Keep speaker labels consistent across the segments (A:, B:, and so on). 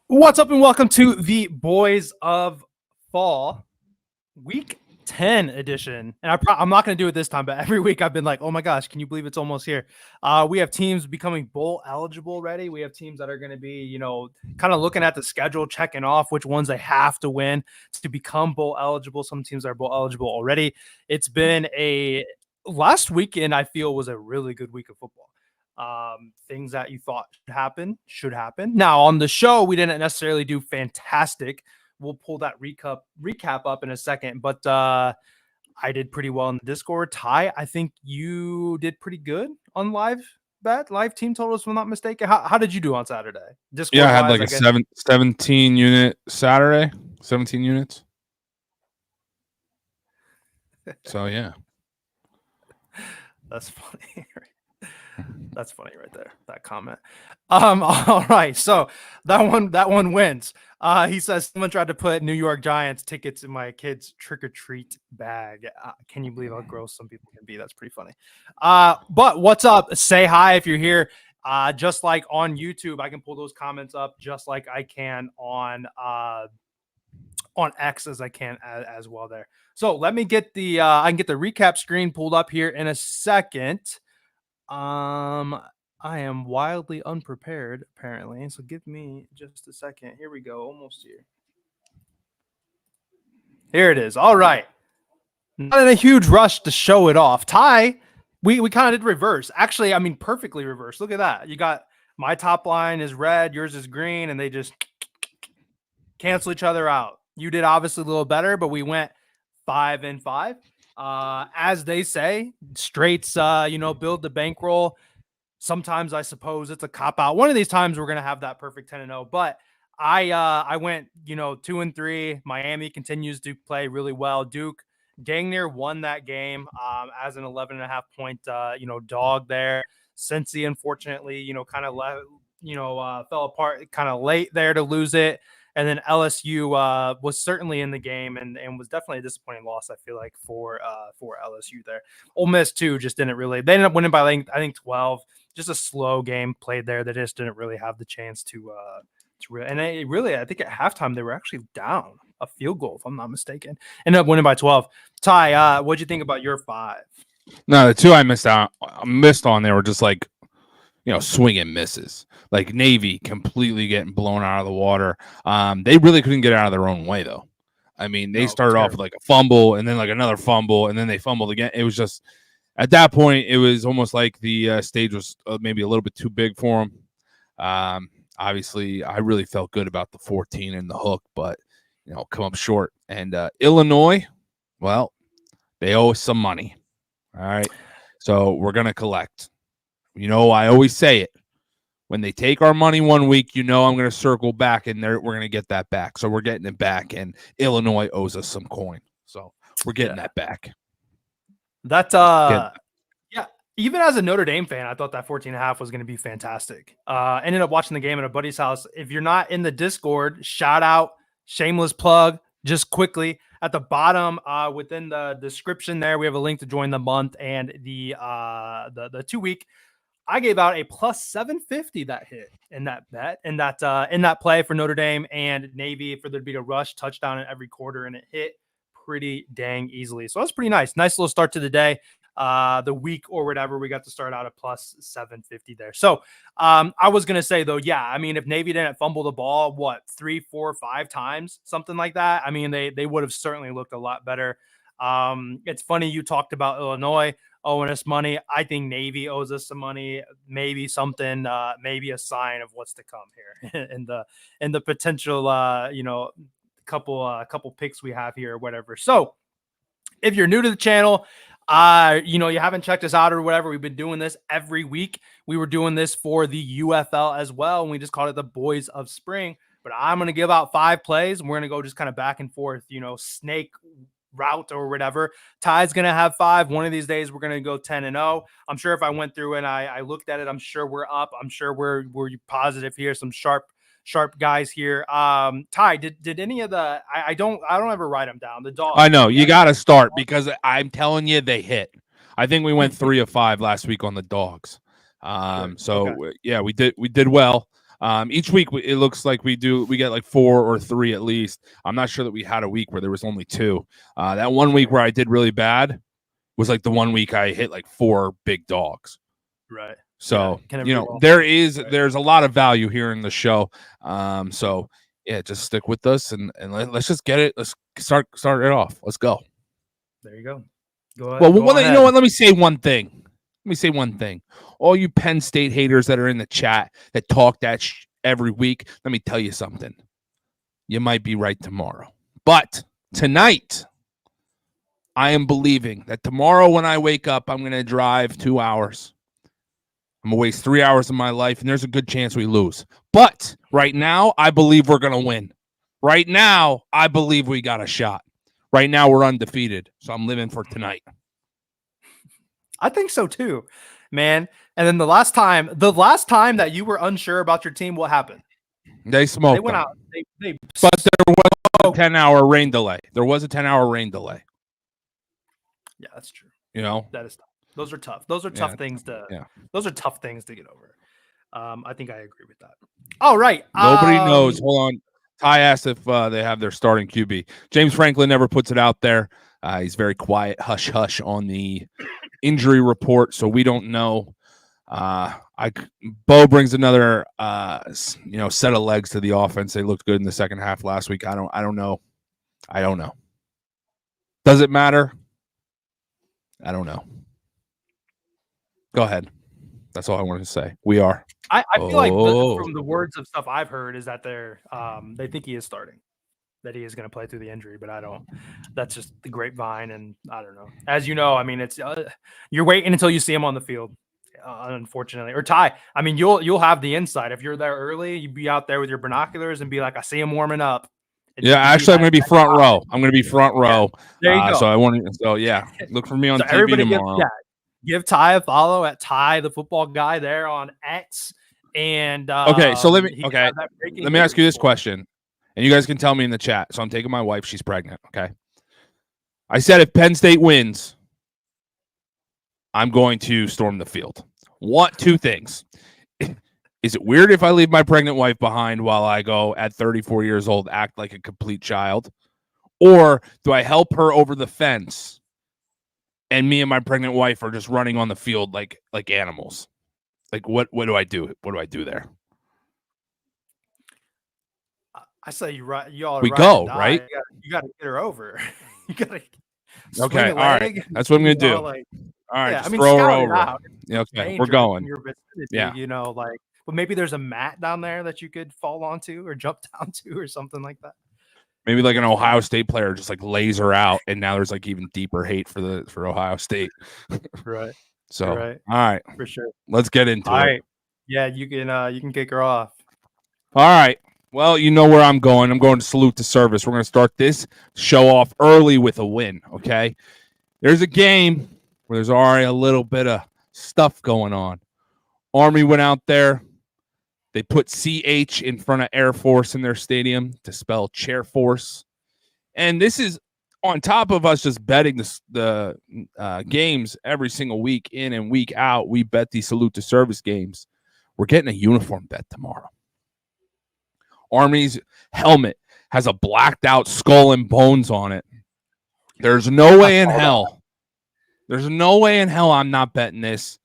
A: What's up and welcome to the Boys of Fall Week 10 edition. And I'm not going to do it this time, but every week I've been like, oh my gosh, can you believe it's almost here? We have teams becoming bowl eligible already. We have teams that are going to be, kind of looking at the schedule, checking off which ones they have to win to become bowl eligible. Some teams are bowl eligible already. It's been last weekend, I feel, was a really good week of football. Things that you thought should happen. Now on the show, we didn't necessarily do fantastic. We'll pull that recap up in a second, but I did pretty well in the Discord. Ty, I think you did pretty good on live team totals, if I'm not mistaken. How did you do on Saturday?
B: Discord I had like a 17 unit Saturday, 17 units. So yeah.
A: That's funny. That's funny right there, that comment. All right, so that one wins. He says someone tried to put New York Giants tickets in my kid's trick-or-treat bag. Can you believe how gross some people can be? That's pretty funny. But what's up? Say hi if you're here. Just like on YouTube, I can pull those comments up just like I can on X as I can as well there. So let me get I can get the recap screen pulled up here in a second. I am wildly unprepared, apparently. So give me just a second. Here we go. Almost here. Here it is. All right. Not in a huge rush to show it off. Ty, we kind of did reverse. Actually, I mean, perfectly reverse. Look at that. You got my top line is red, yours is green, and they just cancel each other out. You did obviously a little better, but we went 5-5. As they say, straights, build the bankroll. Sometimes I suppose it's a cop out. One of these times we're going to have that perfect 10-0, but I went, 2-3. Miami continues to play really well. Duke dang near won that game, as an 11.5 point, dog there. Cincy, unfortunately, kind of fell apart kind of late there to lose it. And then LSU was certainly in the game and was definitely a disappointing loss, I feel like, for LSU there. Ole Miss, too, just didn't really – they ended up winning by, I think, 12. Just a slow game played there. They just didn't really have the chance to and I think at halftime they were actually down a field goal, if I'm not mistaken. Ended up winning by 12. Ty, what'd you think about your 5?
B: No, the 2 I missed on, they were just like, swing and misses. Like Navy completely getting blown out of the water. They really couldn't get out of their own way, though. I mean, they started off with like a fumble and then like another fumble, and then they fumbled again. It was just, at that point, it was almost like the stage was maybe a little bit too big for them. Obviously, I really felt good about the 14 and the hook, but, come up short. And Illinois, well, they owe us some money. All right. So we're going to collect. I always say it. When they take our money one week, I'm going to circle back and we're going to get that back. So we're getting it back, and Illinois owes us some coin. So we're getting that back.
A: Yeah, even as a Notre Dame fan, I thought that 14.5 was going to be fantastic. Ended up watching the game at a buddy's house. If you're not in the Discord, shout out, shameless plug, just quickly. At the bottom, within the description there, we have a link to join the month and the 2 week. I gave out a plus 750 that hit in that bet, in that play for Notre Dame and Navy for there to be a rush touchdown in every quarter, and it hit pretty dang easily. So that's pretty nice. Nice little start to the day. The week or whatever, we got to start out at plus 750 there. So I was going to say, though, yeah, I mean, if Navy didn't fumble the ball, 3, 4, 5 times, something like that, I mean, they would have certainly looked a lot better. It's funny you talked about Illinois owing us money. I think Navy owes us some money, maybe something, maybe a sign of what's to come here in the potential, couple picks we have here or whatever. So if you're new to the channel, You haven't checked us out or whatever. We've been doing this every week. We were doing this for the UFL as well, and we just called it the Boys of Spring. But I'm going to give out 5 plays, and we're going to go just kind of back and forth, snake route or whatever. Ty's going to have 5. One of these days, we're going to go 10-0. I'm sure if I went through and I looked at it, I'm sure we're up. I'm sure we're positive here. Some sharp guys here. Ty, did any of the I don't ever write them down. The dog.
B: I know you got to start because I'm telling you they hit. I think we went 3 of 5 last week on the dogs. Yeah, we did well. Each week it looks like we get like 4 or 3 at least. I'm not sure that we had a week where there was only 2. That one week where I did really bad was like the one week I hit like 4 big dogs.
A: Right.
B: So, there's a lot of value here in the show. So yeah, just stick with us and let's just get it. Let's start it off. Let's go.
A: There you go. Go ahead.
B: Well, you know what? Let me say one thing. All you Penn State haters that are in the chat that talk that every week, let me tell you something. You might be right tomorrow. But tonight, I am believing that tomorrow when I wake up, I'm going to drive 2 hours. I'm going to waste 3 hours of my life, and there's a good chance we lose. But right now, I believe we're going to win. Right now, I believe we got a shot. Right now, we're undefeated, so I'm living for tonight.
A: I think so too, man. And then the last time that you were unsure about your team, what happened?
B: They smoked.
A: They went out.
B: But there was a 10-hour rain delay.
A: Yeah, that's true.
B: That
A: is tough. Those are tough. Those are tough things to. Yeah. Those are tough things to get over. I think I agree with that. All right.
B: Nobody knows. Hold on. Ty asked if they have their starting QB. James Franklin never puts it out there. He's very quiet, hush hush on the injury report, so we don't know. Bo brings another set of legs to the offense. They looked good in the second half last week. I don't know. Does it matter? I don't know. Go ahead. That's all I wanted to say. We are.
A: I feel like from the words of stuff I've heard is that they think he is starting, that he is going to play through the injury, but I don't. That's just the grapevine, and I don't know. As you know, I mean, it's you're waiting until you see him on the field, unfortunately. Or Ty, I mean, you'll have the insight if you're there early. You'd be out there with your binoculars and be like, I see him warming up.
B: Yeah, actually, I'm going to be front row. I'm going to be front row.
A: There you go.
B: So I want to. So yeah, look for me on TV tomorrow.
A: Give Ty a follow at Ty the Football Guy there on X. And
B: okay, so let me ask you this question, and you guys can tell me in the chat. So I'm taking my wife; she's pregnant. Okay, I said if Penn State wins, I'm going to storm the field. Want 2 things? Is it weird if I leave my pregnant wife behind while I go at 34 years old act like a complete child, or do I help her over the fence? And me and my pregnant wife are just running on the field like animals. Like what do I do? What do I do there?
A: I say you all.
B: We go right.
A: You got to get her over. You got to.
B: Okay, all right. That's what I'm gonna do. All right,
A: yeah,
B: throw her over. Yeah, okay, we're going.
A: But maybe there's a mat down there that you could fall onto or jump down to or something like that.
B: Maybe like an Ohio State player just like lays her out, and now there's like even deeper hate for Ohio State.
A: Right.
B: So,
A: all
B: right,
A: for sure.
B: Let's get into it. All right.
A: Yeah, you can kick her off.
B: All right. Well, you know where I'm going. I'm going to salute to service. We're going to start this show off early with a win. Okay. There's a game where there's already a little bit of stuff going on. Army went out there. They put CH in front of Air Force in their stadium to spell Chair Force. And this is on top of us just betting the games every single week in and week out. We bet these salute to service games. We're getting a uniform bet tomorrow. Army's helmet has a blacked out skull and bones on it. There's no way in hell. There's no way in hell I'm not betting this.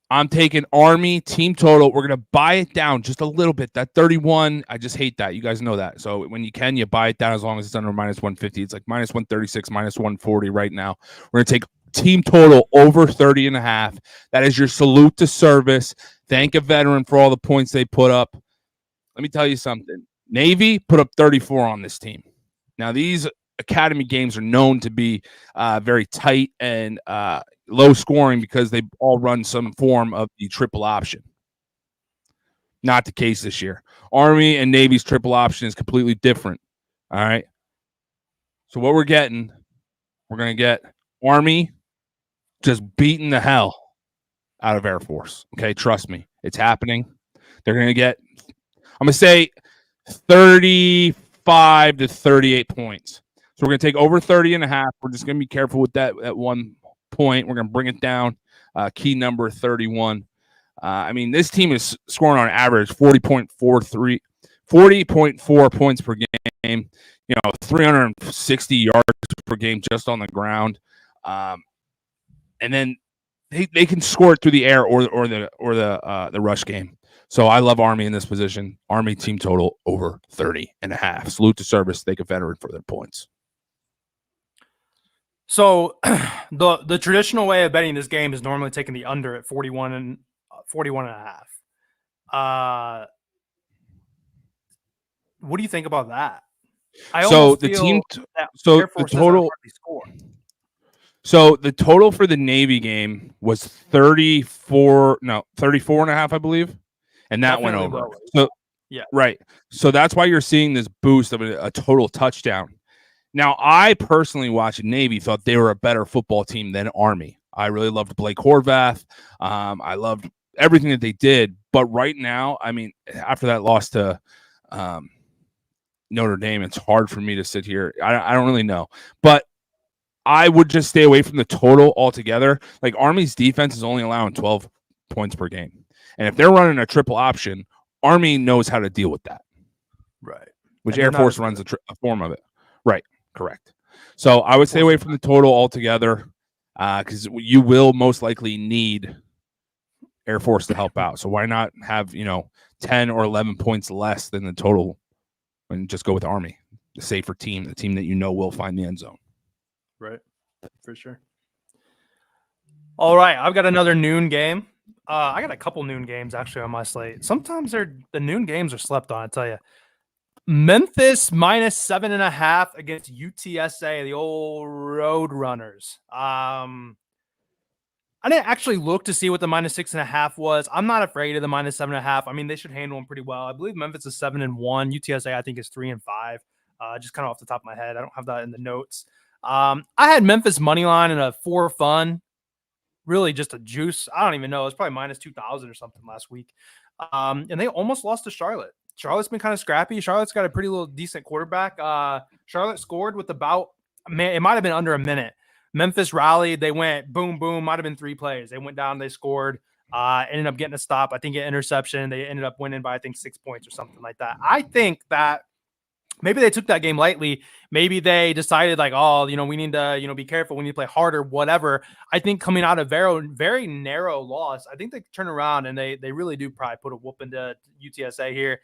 B: I'm taking Army team total. We're going to buy it down just a little bit. That 31, I just hate that. You guys know that. So when you buy it down as long as it's under minus 150. It's like minus 136, minus 140 right now. We're going to take team total over 30.5. That is your salute to service. Thank a veteran for all the points they put up. Let me tell you something. Navy put up 34 on this team. Now, these academy games are known to be very tight and low scoring because they all run some form of the triple option. Not the case this year. Army and Navy's triple option is completely different. All right. So what we're going to get Army just beating the hell out of Air Force. Okay. Trust me. It's happening. They're going to get, I'm going to say 35 to 38 points. So we're going to take over 30 and a half. We're just going to be careful with that at 1 point. We're going to bring it down. Key number 31. I mean, this team is scoring on average 40.4 points per game, 360 yards per game just on the ground. And then they can score it through the air or the rush game. So I love Army in this position. Army team total over 30 and a half. Salute to service. Thank a veteran for their points.
A: So the traditional way of betting this game is normally taking the under at 41 and a half. What do you think about that?
B: So the total for the Navy game was 34 and a half, I believe. And that went over.
A: Lower.
B: So yeah, right. So that's why you're seeing this boost of a total touchdown. Now, I personally watched Navy, thought they were a better football team than Army. I really loved Blake Horvath. I loved everything that they did. But right now, I mean, after that loss to Notre Dame, it's hard for me to sit here. I don't really know. But I would just stay away from the total altogether. Like, Army's defense is only allowing 12 points per game. And if they're running a triple option, Army knows how to deal with that.
A: Right.
B: Which Air Force runs a form of it. Right. Correct. So I would stay away from the total altogether because you will most likely need Air Force to help out. So why not have, 10 or 11 points less than the total and just go with Army, the safer team, the team that will find the end zone.
A: Right. For sure. All right. I've got another noon game. I got a couple noon games actually on my slate. Sometimes the noon games are slept on, I tell you. Memphis minus 7.5 against UTSA, the old Road Runners. I didn't actually look to see what the minus 6.5 was. I'm not afraid of the minus 7.5. I mean, they should handle them pretty well. I believe Memphis is 7-1. UTSA, I think, is 3-5. Just kind of off the top of my head. I don't have that in the notes. I had Memphis money line in a 4 fun. Really just a juice. I don't even know. It was probably minus 2,000 or something last week. And they almost lost to Charlotte. Charlotte's been kind of scrappy. Charlotte's got a pretty little decent quarterback. Charlotte scored with it might have been under a minute. Memphis rallied. They went boom, boom. Might have been 3 plays. They went down. They scored. Ended up getting a stop. I think an interception. They ended up winning by, I think, 6 points or something like that. I think that maybe they took that game lightly. Maybe they decided like, we need to, be careful. We need to play harder, whatever. I think coming out of very, very narrow loss, I think they turn around and they really do probably put a whoop into UTSA here.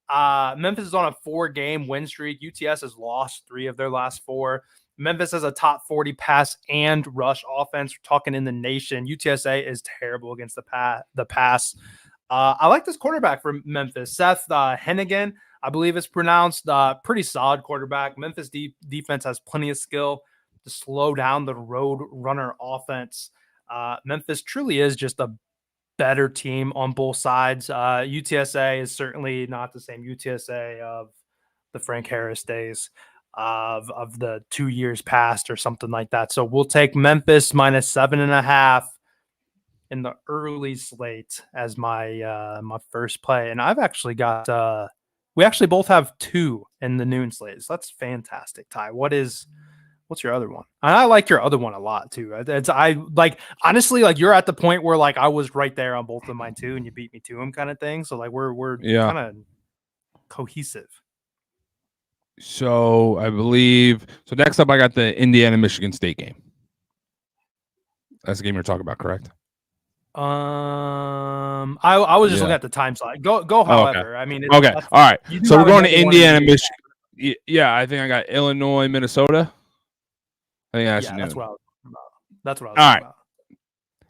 A: Memphis is on a 4-game win streak. UTS has lost 3 of their last 4. Memphis has a top 40 pass and rush offense. We're talking in the nation. UTSA is terrible against the pass. I like this quarterback for Memphis. Seth Hennigan, I believe it's pronounced. Pretty solid quarterback. Memphis defense has plenty of skill to slow down the Road Runner offense. Memphis truly is just a better team on both sides. UTSA is certainly not the same UTSA of the Frank Harris days of the 2 years past or something like that. So we'll take Memphis minus 7.5 in the early slate as my my first play. And I've actually got we actually both have 2 in the noon slate. So that's fantastic. Ty, what's your other one? And I like your other one a lot too. Honestly, like you're at the point where like I was right there on both of mine too, and you beat me to them kind of thing. So like we're kind of cohesive.
B: So I believe next up I got the Indiana-Michigan State game. That's the game you're talking about, correct?
A: I was just looking at the time slot. Go. However,
B: okay.
A: I mean,
B: okay, all right. So we're going to Indiana, Michigan. Yeah, I think I got Illinois, Minnesota. I think that's
A: what I was talking about. That's what I was
B: talking
A: about.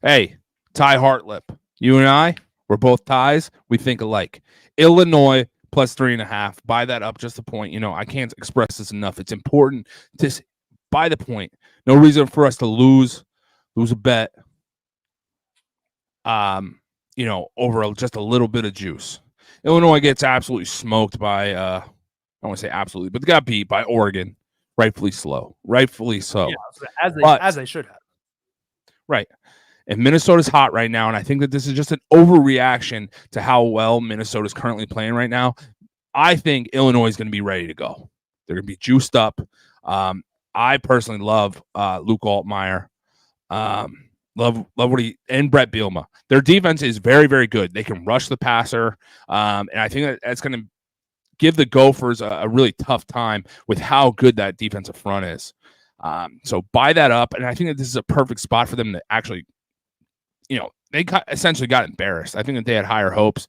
B: Hey, Ty Hartlip. You and I, we're both ties. We think alike. Illinois plus 3.5. Buy that up just a point. I can't express this enough. It's important to buy the point. No reason for us to lose a bet. Over just a little bit of juice. Illinois gets absolutely smoked by I don't want to say absolutely, but they got beat by Oregon. Rightfully so.
A: Yeah, as they should have.
B: Right. And Minnesota's hot right now, and I think that this is just an overreaction to how well Minnesota's currently playing right now. I think Illinois is going to be ready to go. They're going to be juiced up. I personally love Luke Altmaier. Love what and Brett Bielema. Their defense is very, very good. They can rush the passer, and I think that's going to give the Gophers a really tough time with how good that defensive front is. So buy that up, and I think that this is a perfect spot for them to actually, they essentially got embarrassed. I think that they had higher hopes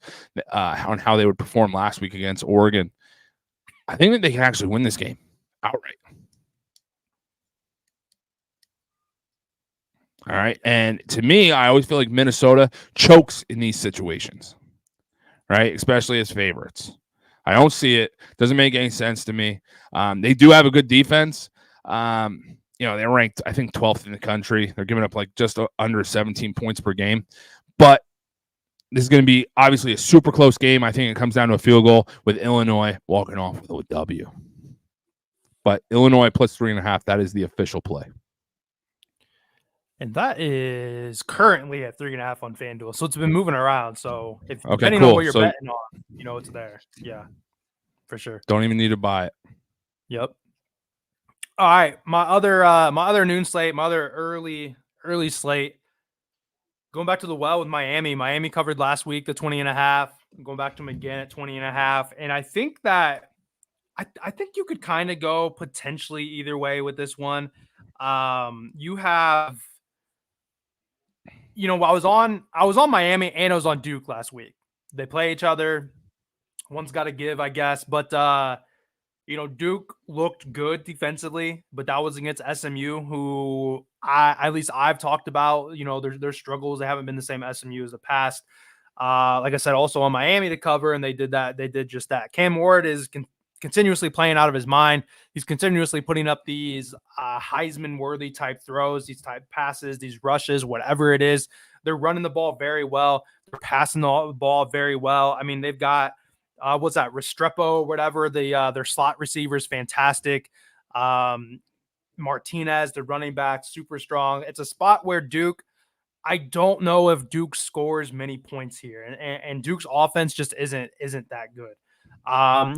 B: on how they would perform last week against Oregon. I think that they can actually win this game outright. All right. And to me, I always feel like Minnesota chokes in these situations, right? Especially as favorites. I don't see it. Doesn't make any sense to me. They do have a good defense. They're ranked, I think, 12th in the country. They're giving up like just under 17 points per game. But this is going to be obviously a super close game. I think it comes down to a field goal with Illinois walking off with a W. But Illinois plus 3.5, that is the official play.
A: And that is currently at 3.5 on FanDuel. So it's been moving around. So depending on what you're betting on, it's there. Yeah, for sure.
B: Don't even need to buy it.
A: Yep. All right. My other noon slate, my other early slate. Going back to the well with Miami. Miami covered last week, the 20.5. Going back to them again at 20.5. And I think that I think you could kind of go potentially either way with this one. You have, I was on Miami and I was on Duke last week. They play each other. One's got to give, I guess. But Duke looked good defensively, but that was against SMU, who I've talked about. Their struggles. They haven't been the same SMU as the past. Like I said, also on Miami to cover, and they did that. They did just that. Cam Ward is continuously playing out of his mind. He's continuously putting up these Heisman-worthy type throws, these type passes, these rushes, whatever it is. They're running the ball very well. They're passing the ball very well. I mean, they've got what's that, Restrepo, whatever. Their slot receiver is fantastic. Martinez, the running back, super strong. It's a spot where Duke, I don't know if Duke scores many points here, and Duke's offense just isn't that good.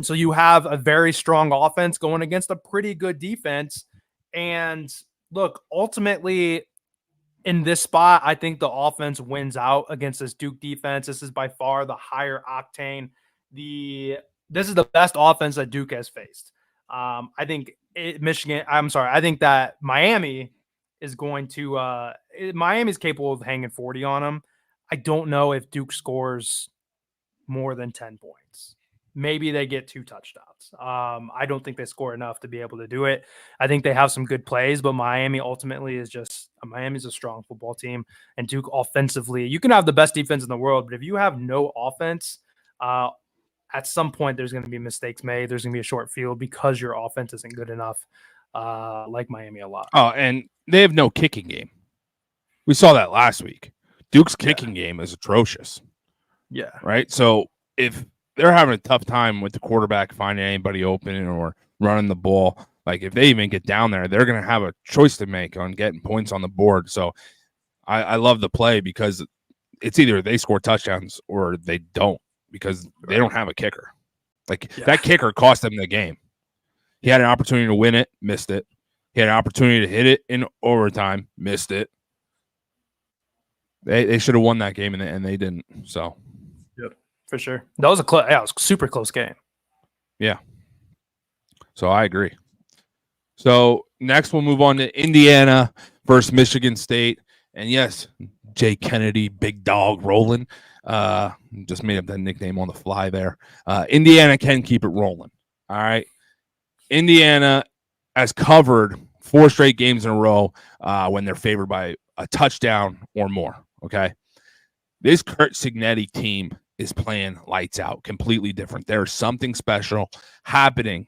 A: So you have a very strong offense going against a pretty good defense. And look, ultimately in this spot, I think the offense wins out against this Duke defense. This is by far the higher octane. This is the best offense that Duke has faced. I think I think that Miami is going to, Miami's capable of hanging 40 on them. I don't know if Duke scores more than 10 points. Maybe they get 2 touchdowns. I don't think they score enough to be able to do it. I think they have some good plays, but Miami ultimately is Miami's a strong football team, and Duke offensively, you can have the best defense in the world, but if you have no offense, at some point there's going to be mistakes made. There's going to be a short field because your offense isn't good enough, like Miami a lot.
B: Oh, and they have no kicking game. We saw that last week. Duke's kicking game is atrocious.
A: Yeah.
B: Right? So if they're having a tough time with the quarterback finding anybody open or running the ball, like if they even get down there, they're going to have a choice to make on getting points on the board. So I love the play because it's either they score touchdowns or they don't, because they don't have a kicker. That kicker cost them the game. He had an opportunity to win it, missed it. He had an opportunity to hit it in overtime, missed it. They should have won that game, and they didn't. So,
A: yep, for sure. That was it was a super close game.
B: Yeah. So I agree. So next we'll move on to Indiana versus Michigan State. And yes, Jay Kennedy, big dog rolling. Just made up that nickname on the fly there. Indiana can keep it rolling. All right. Indiana has covered 4 straight games in a row when they're favored by a touchdown or more. Okay. This Kurt Cignetti team is playing lights out, completely different. There's something special happening.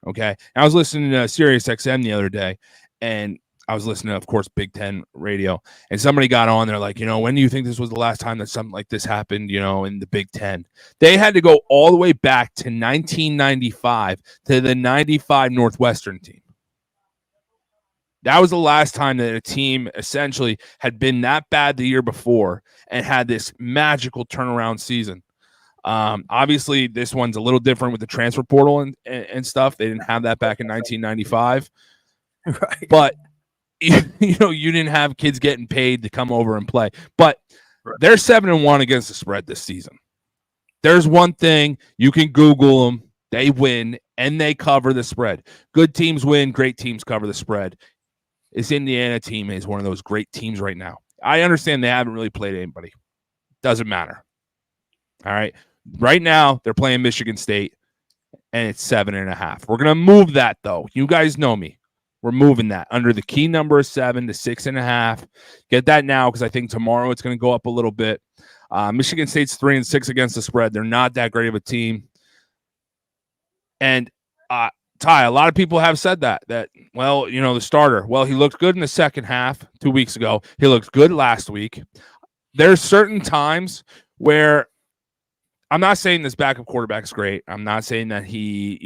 B: Okay. And I was listening to Sirius XM the other day, and I was listening to, of course, Big Ten radio, and somebody got on there like, when do you think this was the last time that something like this happened, in the Big Ten? They had to go all the way back to 1995 to the 95 Northwestern team. That was the last time that a team essentially had been that bad the year before and had this magical turnaround season. Obviously, this one's a little different with the transfer portal and stuff. They didn't have that back in 1995.
A: Right.
B: But, you didn't have kids getting paid to come over and play. But they're 7-1 against the spread this season. There's one thing. You can Google them. They win, and they cover the spread. Good teams win. Great teams cover the spread. This Indiana team is one of those great teams right now. I understand they haven't really played anybody. Doesn't matter. All right. Right now, they're playing Michigan State, and it's 7.5. We're going to move that, though. You guys know me. We're moving that under the key number of 7 to 6.5. Get that now, because I think tomorrow it's going to go up a little bit. Michigan State's 3-6 against the spread. They're not that great of a team. And Ty, a lot of people have said that, the starter, he looked good in the second half 2 weeks ago. He looked good last week. There's certain times where I'm not saying this backup quarterback is great. I'm not saying that he,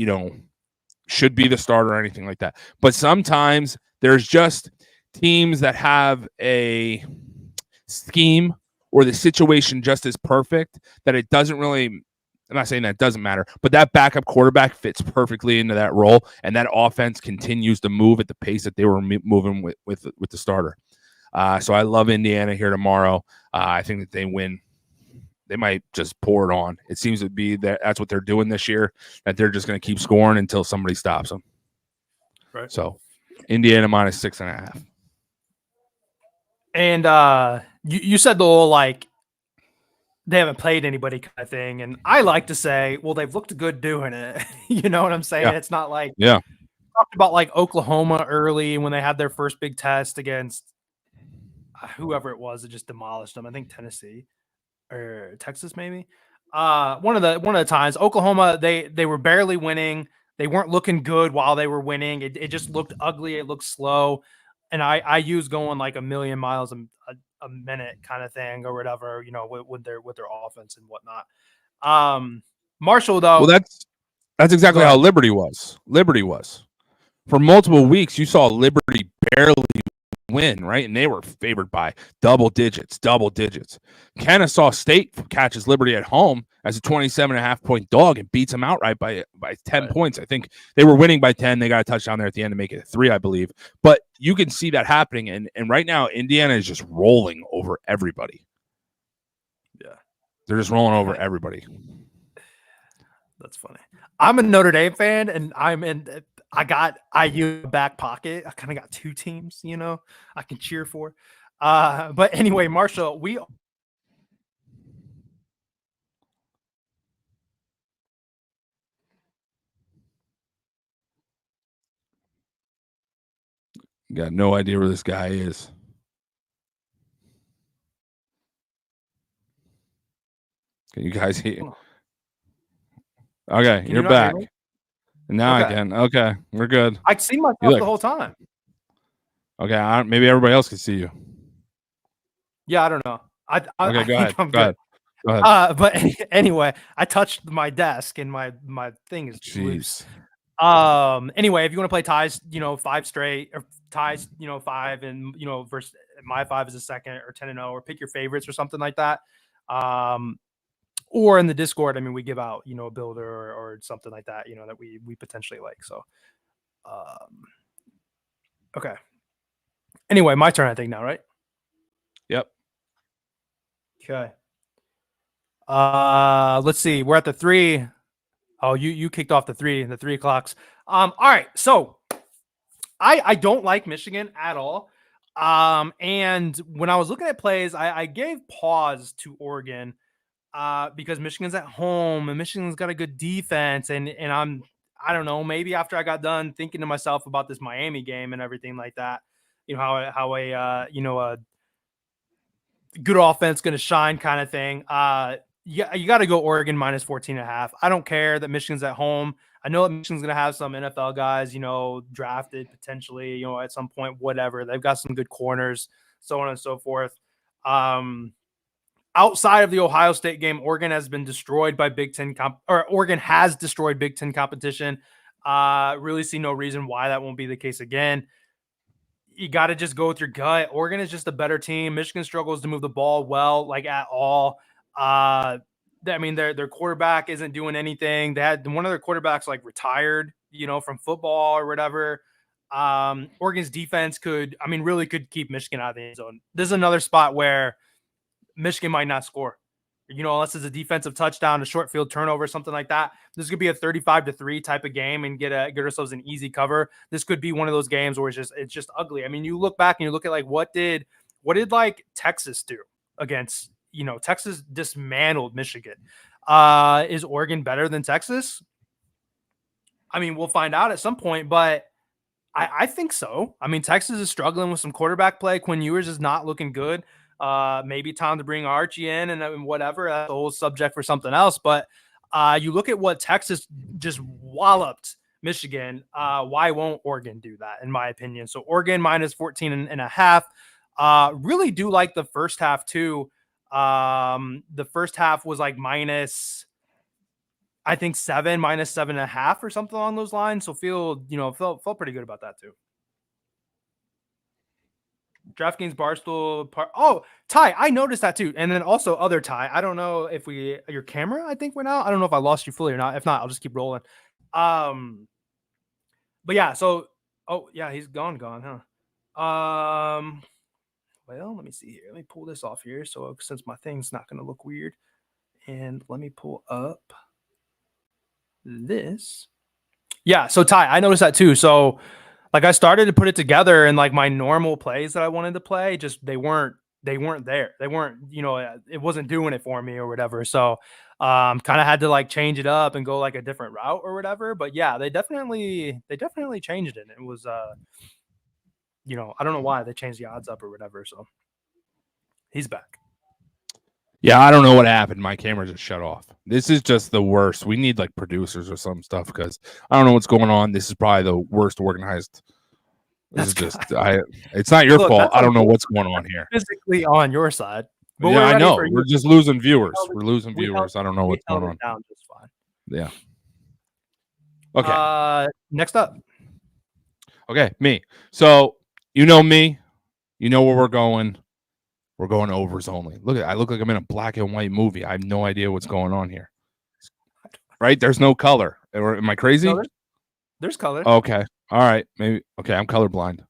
B: should be the starter or anything like that. But sometimes there's just teams that have a scheme or the situation just as perfect that it doesn't really, I'm not saying that it doesn't matter, but that backup quarterback fits perfectly into that role, and that offense continues to move at the pace that they were moving with the starter. So I love Indiana here tomorrow. I think that they win. They might just pour it on. It seems to be that's what they're doing this year, that they're just going to keep scoring until somebody stops them.
A: Right.
B: So Indiana minus 6.5.
A: And you said the whole, they haven't played anybody kind of thing. And I like to say, well, they've looked good doing it. You know what I'm saying?
B: Yeah.
A: It's not like,
B: talked
A: about Oklahoma early when they had their first big test against whoever it was that just demolished them. I think Tennessee or Texas, maybe. One of the times Oklahoma, they were barely winning. They weren't looking good while they were winning. It just looked ugly. It looked slow. And I use going like a million miles a minute kind of thing or whatever, with their offense and whatnot. Marshall, though.
B: Well, that's exactly how Liberty was. Liberty was. For multiple weeks, you saw Liberty barely win, right? And they were favored by double digits. Kennesaw State catches Liberty at home as a 27.5-point dog and beats them outright by 10 points. I think they were winning by 10. They got a touchdown there at the end to make it 3, I believe. But you can see that happening. And right now, Indiana is just rolling over everybody.
A: Yeah.
B: They're just rolling over everybody.
A: That's funny. I'm a Notre Dame fan, and I got IU back pocket. I kind of got two teams, I can cheer for. But anyway, Marshall, we
B: got no idea where this guy is. Can you guys hear? Okay, you're back. Now I can. Okay, we're good.
A: I see myself the whole time.
B: Okay, maybe everybody else can see you.
A: Yeah, I don't know.
B: Okay, go ahead. Go ahead.
A: But anyway, I touched my desk and my thing is loose. Anyway, if you want to play ties, 5 straight or ties, 5 and versus my 5 is a second or 10-0, or pick your favorites or something like that. Or in the Discord, we give out, a builder or something like that, that we potentially like. So, okay. Anyway, my turn, I think now, right?
B: Yep.
A: Okay. Let's see. We're at the 3. Oh, you kicked off the 3 and the 3 o'clocks. All right. So I don't like Michigan at all. And when I was looking at plays, I gave pause to Oregon. Because Michigan's at home and Michigan's got a good defense, and I don't know, maybe after I got done thinking to myself about this Miami game and everything like that, how a good offense going to shine kind of thing. Yeah, you got to go Oregon minus 14.5. I don't care that Michigan's at home. I know that Michigan's going to have some NFL guys, drafted potentially, at some point, whatever. They've got some good corners, so on and so forth. Outside of the Ohio State game, Oregon has been destroyed by Oregon has destroyed Big Ten competition. Really see no reason why that won't be the case again. You got to just go with your gut. Oregon is just a better team. Michigan struggles to move the ball well, like at all. Their quarterback isn't doing anything. They had one of their quarterbacks like retired, from football or whatever. Oregon's defense really could keep Michigan out of the end zone. This is another spot where Michigan might not score, unless it's a defensive touchdown, a short field turnover, something like that. This could be a 35-3 type of game and get ourselves an easy cover. This could be one of those games where it's just ugly. I mean, you look back and you look at like what did like Texas do against, Texas dismantled Michigan. Is Oregon better than Texas? I mean, we'll find out at some point, but I think so. I mean, Texas is struggling with some quarterback play. Quinn Ewers is not looking good. Maybe time to bring Archie in and whatever. That's a whole subject for something else. But you look at what Texas just walloped Michigan. Why won't Oregon do that, in my opinion? So Oregon minus 14.5. Really do like the first half too. The first half was like minus, I think minus 7.5 or something along those lines. So felt pretty good about that too. DraftKings Barstool. Oh, Ty, I noticed that too. And then also other Ty. I don't know if your camera, I think, went out. I don't know if I lost you fully or not. If not, I'll just keep rolling. But yeah, so, oh yeah, he's gone, huh? Well, let me see here. Let me pull this off here. So since my thing's not going to look weird, and let me pull up this. Yeah. So Ty, I noticed that too. So like I started to put it together and like my normal plays that I wanted to play, just they weren't there. They weren't, it wasn't doing it for me or whatever. So kind of had to like change it up and go like a different route or whatever. But yeah, they definitely changed it. It was I don't know why they changed the odds up or whatever. So he's back.
B: Yeah, I don't know what happened. My camera just shut off. This is just the worst. We need like producers or some stuff because I don't know what's going on. This is probably the worst organized. This is just it's not your fault. I don't know what's going on here.
A: Physically on your side.
B: But yeah, I know. We're just losing viewers. We're losing viewers. I don't know what's going on.
A: Down just fine.
B: Yeah. Okay.
A: Next up.
B: Okay, me. So you know me. You know where we're going. We're going overs only. Look, I look like I'm in a black and white movie. I have no idea what's going on here. Right? There's no color. Am I crazy?
A: No, there's color.
B: Okay. All right. Maybe. Okay. I'm colorblind.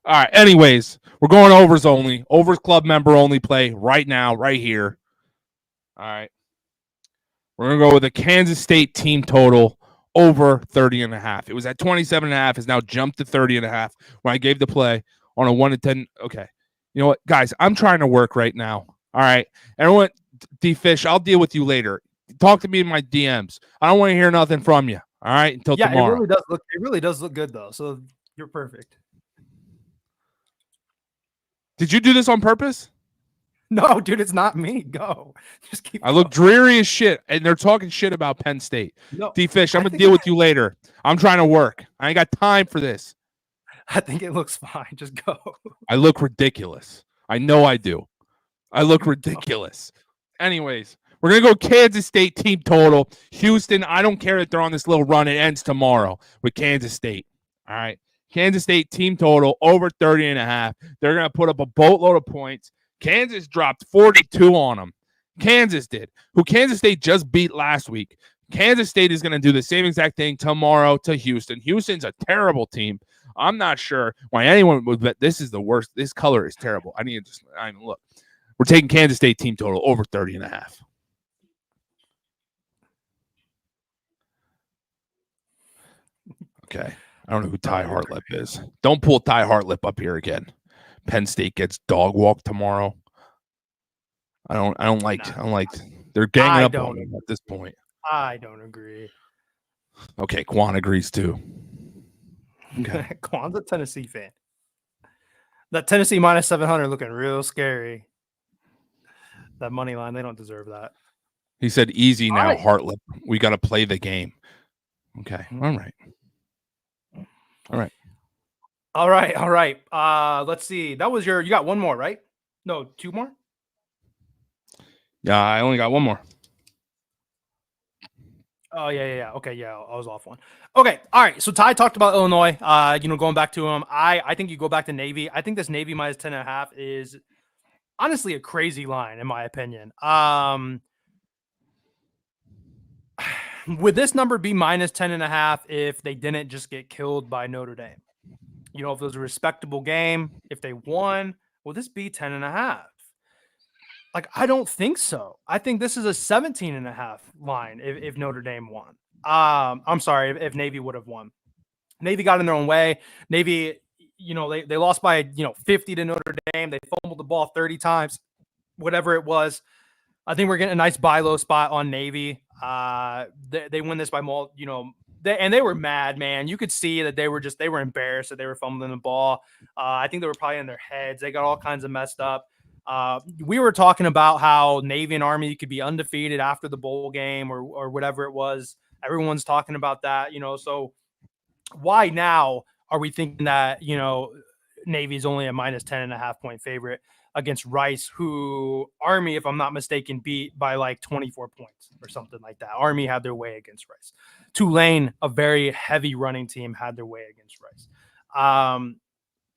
B: All right. Anyways, we're going overs only. Overs club member only play right now, right here. All right. We're going to go with a Kansas State team total over 30.5. It was at 27.5. It's now jumped to 30.5 when I gave the play on a 1 to 10. Okay. You know what, guys? I'm trying to work right now. All right. Everyone, D-Fish, I'll deal with you later. Talk to me in my DMs. I don't want to hear nothing from you. All right. Until tomorrow.
A: It really does look good, though. So you're perfect.
B: Did you do this on purpose?
A: No, dude, it's not me. Go. Just keep
B: going. Look dreary as shit, and they're talking shit about Penn State. No, D-Fish, I'm going to deal with you later. I'm trying to work. I ain't got time for this.
A: I think it looks fine. Just go.
B: I look ridiculous. I know I do. I look ridiculous. Anyways, we're going to go Kansas State team total. Houston, I don't care that they're on this little run. It ends tomorrow with Kansas State. All right. Kansas State team total over 30.5. They're going to put up a boatload of points. Kansas dropped 42 on them. Kansas did. Who Kansas State just beat last week. Kansas State is going to do the same exact thing tomorrow to Houston. Houston's a terrible team. I'm not sure why anyone would bet this is the worst. This color is terrible. I mean, look. We're taking Kansas State team total over 30.5. Okay. I don't know who Ty Hartlip is. Don't pull Ty Hartlip up here again. Penn State gets dog walk tomorrow. I don't like they're ganging up on him at this point.
A: I don't agree.
B: Okay, Quan agrees too. Okay.
A: Quan's a Tennessee fan. That Tennessee minus 700 looking real scary. That money line, they don't deserve that.
B: He said, "Easy now,
A: Right.
B: Hartlip. We got to play the game." Okay. All right.
A: All right. Let's see. That was you got one more, right? No, two more?
B: Yeah, I only got one more.
A: Oh, yeah. Okay, yeah, I was off one. Okay, all right. So Ty talked about Illinois. Going back to him. I think you go back to Navy. I think this Navy minus 10.5 is honestly a crazy line, in my opinion. Would this number be minus 10.5 if they didn't just get killed by Notre Dame? If it was a respectable game, if they won, will this be 10.5? Like, I don't think so. I think this is a 17.5 line if Notre Dame won. I'm sorry, if Navy would have won. Navy got in their own way. Navy, they lost by 50 to Notre Dame. They fumbled the ball 30 times, whatever it was. I think we're getting a nice buy low spot on Navy. They win this by more, and they were mad, man. You could see that they were embarrassed that they were fumbling the ball. I think they were probably in their heads. They got all kinds of messed up. We were talking about how Navy and Army could be undefeated after the bowl game or whatever it was. Everyone's talking about that, so why now are we thinking that, Navy's only a minus 10.5 point favorite against Rice, who Army, if I'm not mistaken, beat by like 24 points or something like that. Army had their way against Rice. Tulane, a very heavy running team, had their way against Rice.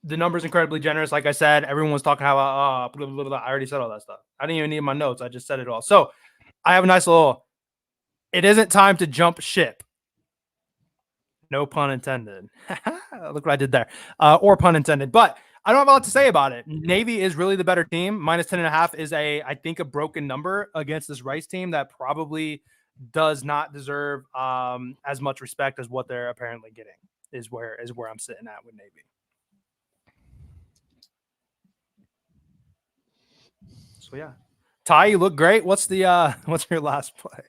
A: The number's incredibly generous. Like I said, everyone was talking about, I already said all that stuff. I didn't even need my notes. I just said it all. So I have a nice little, it isn't time to jump ship. No pun intended. Look what I did there. Or pun intended. But I don't have a lot to say about it. Navy is really the better team. Minus 10.5 is I think a broken number against this Rice team that probably does not deserve as much respect as what they're apparently getting is where I'm sitting at with Navy. So yeah. Ty, you look great. What's your last play?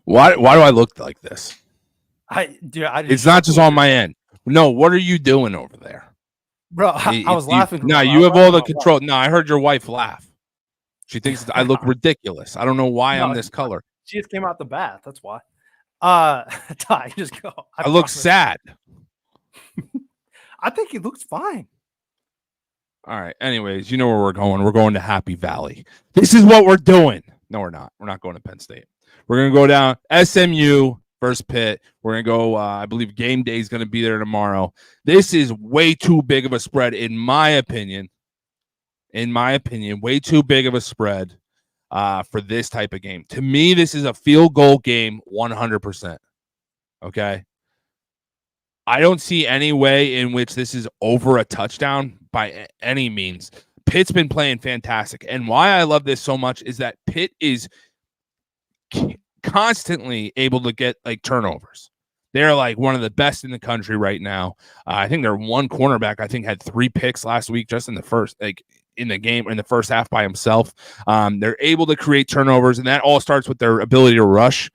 B: Why do I look like this?
A: It's
B: not just on my end. No, what are you doing over there?
A: Bro, I was laughing.
B: No, you have all the control. No, I heard your wife laugh. She thinks I look ridiculous. I don't know why I'm this color.
A: She just came out the bath. That's why. Ty, just go.
B: I look sad.
A: I think he looks fine.
B: All right. Anyways, you know where we're going. We're going to Happy Valley. This is what we're doing. No, we're not. We're not going to Penn State. We're going to go down SMU versus Pitt. We're going to go, I believe game day is going to be there tomorrow. This is way too big of a spread, in my opinion. Way too big of a spread for this type of game. To me, this is a field goal game 100%. Okay? I don't see any way in which this is over a touchdown by any means. Pitt's been playing fantastic. And why I love this so much is that Pitt is constantly able to get like turnovers. They're like one of the best in the country right now. I think their one cornerback, had 3 picks last week just in the first, in the game, in the first half by himself. They're able to create turnovers, and that all starts with their ability to rush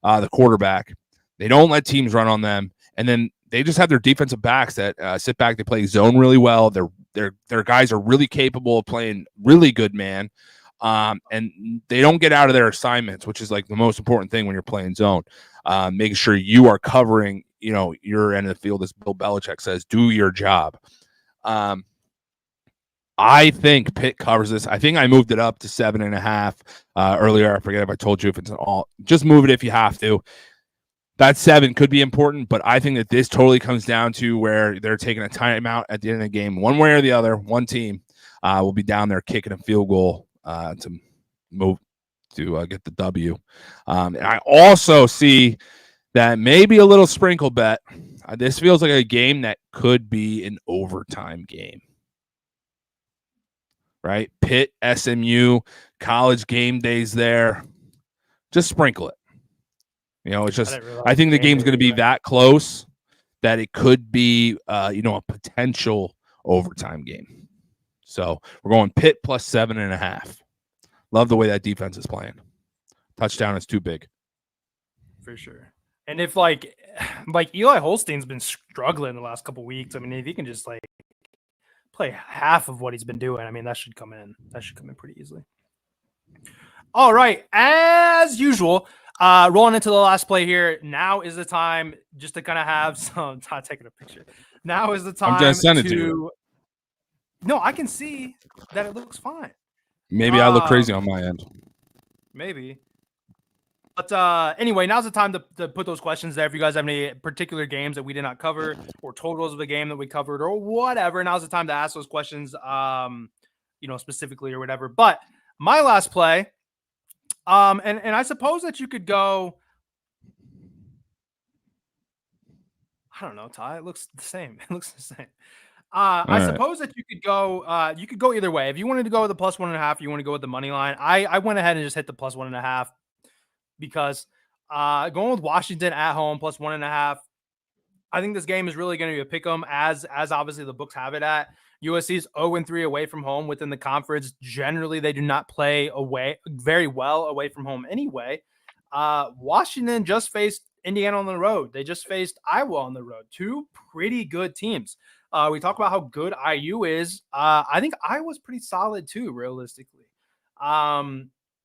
B: the quarterback. They don't let teams run on them. And then they just have their defensive backs that sit back. They play zone really well. Their guys are really capable of playing really good man. And they don't get out of their assignments, which is like the most important thing when you're playing zone. Making sure you are covering, your end of the field, as Bill Belichick says, do your job. I think Pitt covers this. I think I moved it up to 7.5 earlier. I forget if I told you if it's an all. Just move it if you have to. That 7 could be important, but I think that this totally comes down to where they're taking a timeout at the end of the game. One way or the other, one team will be down there kicking a field goal to move to get the W. And I also see that maybe a little sprinkle bet. This feels like a game that could be an overtime game. Right? Pitt, SMU, college game days there. Just sprinkle it. It's just, I think the game's going to be that close that it could be, a potential overtime game. So we're going Pitt plus 7.5. Love the way that defense is playing. Touchdown is too big.
A: For sure. And if like Eli Holstein's been struggling the last couple of weeks, I mean, if he can just play half of what he's been doing, I mean, that should come in. That should come in pretty easily. All right. As usual, rolling into the last play here. Now is the time just to kind of have some time taking a picture. Now is the time
B: I'm just sending it to you.
A: No, I can see that it looks fine.
B: Maybe I look crazy on my end.
A: Maybe. But anyway, now's the time to put those questions there. If you guys have any particular games that we did not cover or totals of the game that we covered or whatever, now's the time to ask those questions, specifically or whatever. But my last play, and I suppose that you could go, I don't know, Ty, it looks the same. It looks the same. I suppose that you could go either way. If you wanted to go with the +1.5, you want to go with the money line. I went ahead and just hit the +1.5 because going with Washington at home +1.5, I think this game is really going to be a pick 'em as obviously the books have it at. USC's 0-3 away from home within the conference. Generally, they do not play away very well away from home anyway. Washington just faced Indiana on the road. They just faced Iowa on the road. Two pretty good teams. We talk about how good IU is. I think Iowa's pretty solid too, realistically.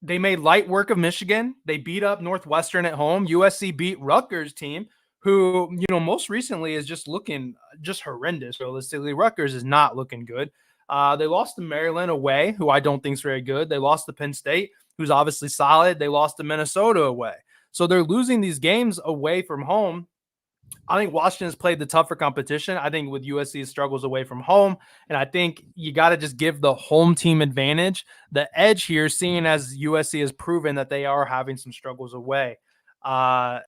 A: They made light work of Michigan. They beat up Northwestern at home. USC beat Rutgers team, who, most recently is just looking just horrendous. Realistically, Rutgers is not looking good. They lost to Maryland away, who I don't think is very good. They lost to Penn State, who's obviously solid. They lost to Minnesota away. So they're losing these games away from home. I think Washington has played the tougher competition. I think with USC's struggles away from home, and I think you got to just give the home team advantage, the edge here, seeing as USC has proven that they are having some struggles away. Like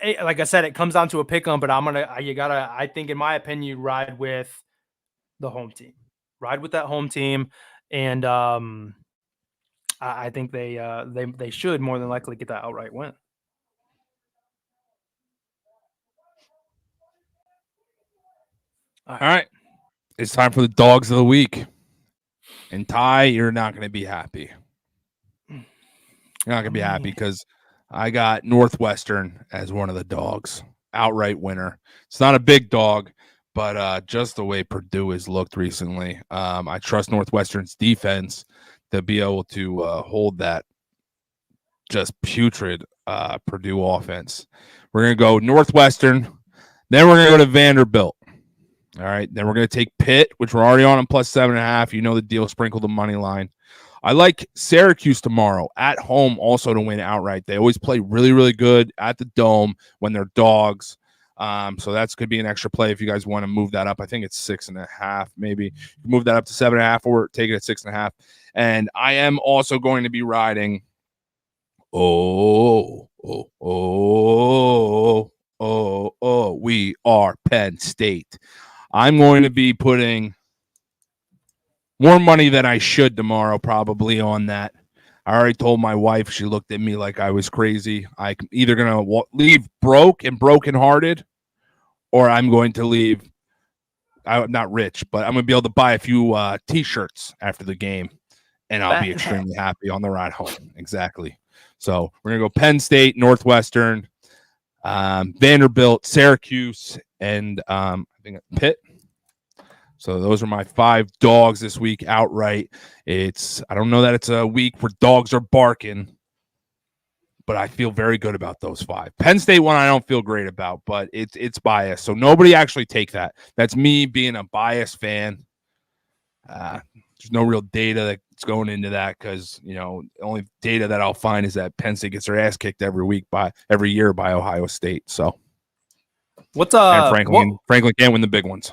A: I said, it comes down to a pick 'em, but I think in my opinion, you ride with the home team. Ride with that home team, and I think they should more than likely get that outright win.
B: All right. It's time for the dogs of the week. And Ty, you're not going to be happy. You're not going to be happy because I got Northwestern as one of the dogs. Outright winner. It's not a big dog, but just the way Purdue has looked recently, I trust Northwestern's defense to be able to hold that just putrid Purdue offense. We're going to go Northwestern. Then we're going to go to Vanderbilt. All right. Then we're going to take Pitt, which we're already on +7.5. You know the deal. Sprinkle the money line. I like Syracuse tomorrow at home also to win outright. They always play really, really good at the Dome when they're dogs. So that's could be an extra play if you guys want to move that up. I think it's 6.5, maybe. Move that up to 7.5 or take it at 6.5. And I am also going to be riding. We are Penn State. I'm going to be putting more money than I should tomorrow, probably on that. I already told my wife. She looked at me like I was crazy. I'm either going to leave broke and brokenhearted, or I'm going to leave. I'm not rich, but I'm going to be able to buy a few T-shirts after the game, and I'll be extremely happy on the ride home. Exactly. So we're going to go Penn State, Northwestern, Vanderbilt, Syracuse, and I think Pitt. So those are my 5 dogs this week outright. I don't know that it's a week where dogs are barking, but I feel very good about those 5. Penn State one I don't feel great about, but it's biased. So nobody actually take that. That's me being a biased fan. There's no real data that's going into that because, the only data that I'll find is that Penn State gets their ass kicked every year by Ohio State. So
A: what's
B: and Franklin can't win the big ones.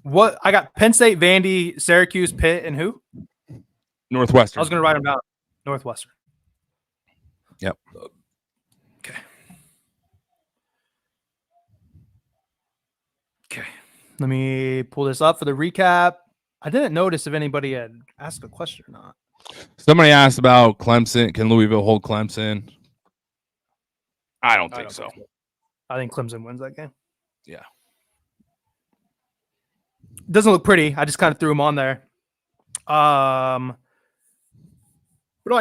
A: What I got Penn State, Vandy, Syracuse, Pitt, and who?
B: Northwestern.
A: I was going to write them down. Northwestern.
B: Yep.
A: Okay. Let me pull this up for the recap. I didn't notice if anybody had asked a question or not.
B: Somebody asked about Clemson. Can Louisville hold Clemson? I don't think so.
A: I think Clemson wins that game.
B: Yeah.
A: Doesn't look pretty. I just kind of threw them on there. But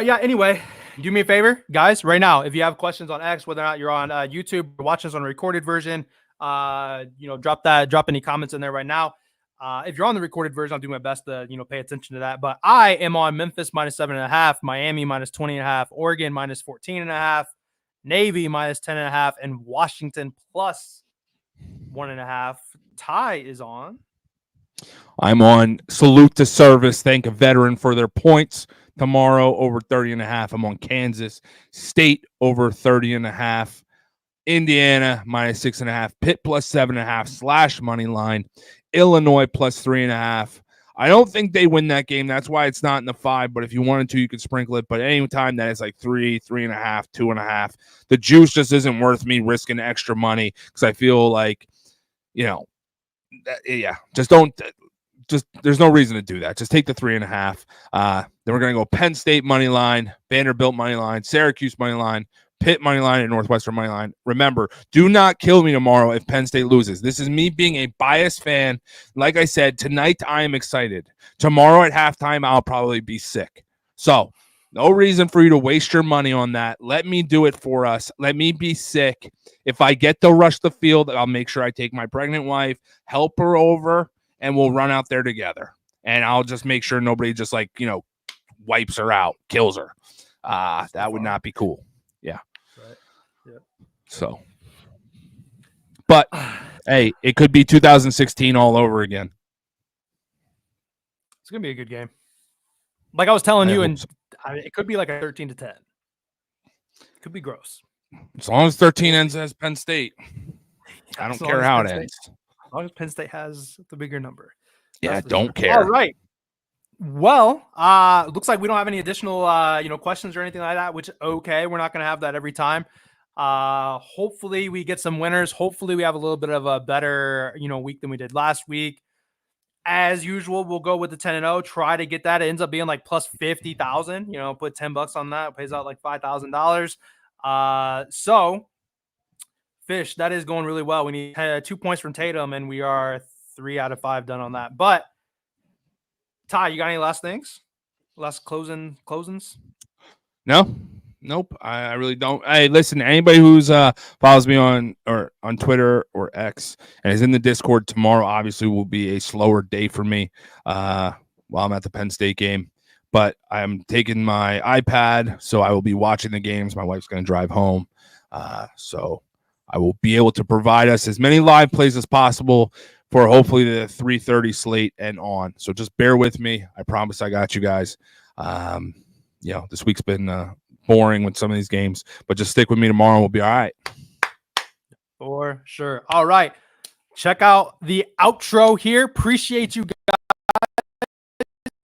A: yeah, anyway, do me a favor, guys, right now. If you have questions on X, whether or not you're on YouTube or watching us on a recorded version, drop any comments in there right now. If you're on the recorded version, I'll do my best to pay attention to that. But I am on Memphis -7.5, Miami -20.5, Oregon -14.5, Navy -10.5, and Washington +1.5. Ty is on.
B: I'm on Salute to Service. Thank a veteran for their points tomorrow over 30.5. I'm on Kansas State over 30.5. Indiana -6.5. Pitt +7.5 / money line. Illinois +3.5. I don't think they win that game. That's why it's not in the 5. But if you wanted to, you could sprinkle it. But anytime that is like 3, 3.5, 2.5, the juice just isn't worth me risking extra money because I feel like, just don't. Just there's no reason to do that. Just take the 3.5. Then we're gonna go Penn State money line, Vanderbilt money line, Syracuse money line, Pitt money line, and Northwestern money line. Remember, do not kill me tomorrow if Penn State loses. This is me being a biased fan. Like I said, tonight I am excited. Tomorrow at halftime, I'll probably be sick. So no reason for you to waste your money on that. Let me do it for us. Let me be sick. If I get to rush the field, I'll make sure I take my pregnant wife, help her over, and we'll run out there together. And I'll just make sure nobody just wipes her out, kills her. That would not be cool. Yeah.
A: Right. Yep.
B: So, but hey, it could be 2016 all over again.
A: It's going to be a good game. Like I was telling you, and it could be like a 13-10. It could be gross.
B: As long as 13 ends as Penn State. I don't care how it ends.
A: As long as Penn State has the bigger number.
B: Yeah, don't care.
A: All right. Well, looks like we don't have any additional, questions or anything like that, which, okay, we're not going to have that every time. Hopefully we get some winners. Hopefully we have a little bit of a better, week than we did last week. As usual, we'll go with the 10-0, try to get that. It ends up being like plus 50,000, put $10 on that, it pays out like $5,000. So Fish, that is going really well. We need 2 points from Tatum, and we are 3 out of 5 done on that. But Ty, you got any last things? Last closings?
B: No, nope. I really don't. Hey, listen, anybody who's follows me on Twitter or X and is in the Discord tomorrow, obviously will be a slower day for me while I'm at the Penn State game. But I'm taking my iPad, so I will be watching the games. My wife's going to drive home, so I will be able to provide us as many live plays as possible for hopefully the 3:30 slate and on. So just bear with me. I promise I got you guys. This week's been boring with some of these games, but just stick with me tomorrow. We'll be all right.
A: For sure. All right. Check out the outro here. Appreciate you guys.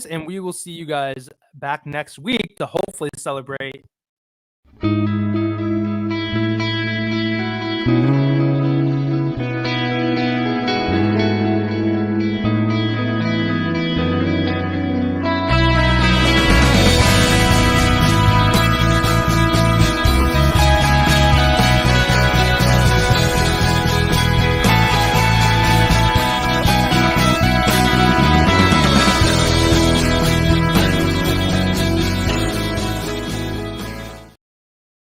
A: And we will see you guys back next week to hopefully celebrate.